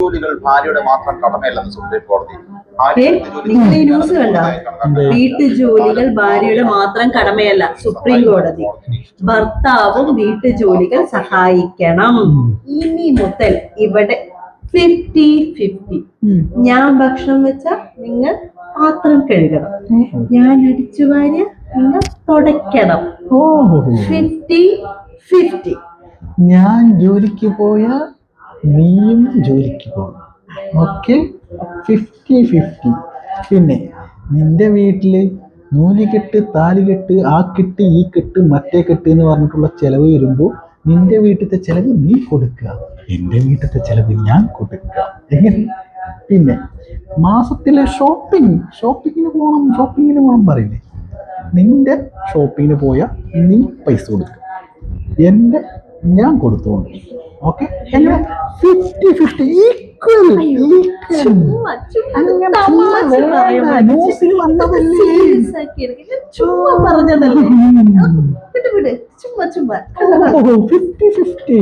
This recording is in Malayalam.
വീട്ടുജോലികൾ ഭാര്യയുടെ മാത്രം കടമയല്ലെന്ന് സുപ്രീം കോടതി. നിങ്ങൾ ഈ ന്യൂസ് കണ്ട? വീട്ടുജോലികൾ ഭാര്യയുടെ മാത്രം കടമയല്ല സുപ്രീം കോടതി. ഭർത്താവും വീട്ടുജോലികൾ സഹായിക്കണം. ഇനി മുതൽ ഇവിടെ 50-50. ഞാൻ ഭക്ഷണം വെച്ച നിങ്ങൾ പാത്രം കഴുകണം, ഞാൻ അടിച്ചു വാരിയ നിങ്ങൾ തുടയ്ക്കണം. 50-50. ഞാൻ ജോലിക്ക് പോയാൽ നീയും ജോലിക്ക് പോകും. ഓക്കെ, 50-50. പിന്നെ നിന്റെ വീട്ടില് നൂലുകെട്ട്, താലികെട്ട്, ആ കെട്ട്, ഈ കെട്ട്, മറ്റേ കെട്ട് എന്ന് പറഞ്ഞിട്ടുള്ള ചെലവ് വരുമ്പോൾ നിന്റെ വീട്ടിലത്തെ ചെലവ് നീ കൊടുക്കുക, എന്റെ വീട്ടിലത്തെ ചെലവ് ഞാൻ കൊടുക്കുക. എങ്ങനെ? പിന്നെ മാസത്തിലെ ഷോപ്പിങ്ങിന് പോകണം പറയില്ലേ, നിന്റെ ഷോപ്പിങ്ങിന് പോയാൽ നീ പൈസ കൊടുക്കുക, എന്റെ ഞാൻ കൊടുത്തോണ്ട്. Okay, 50-50 equal. ന്യൂസിൽ വന്നതല്ലേ, ചുമ്മാ പറഞ്ഞതല്ലേ. വിട് ചുമ്മാ 50-50.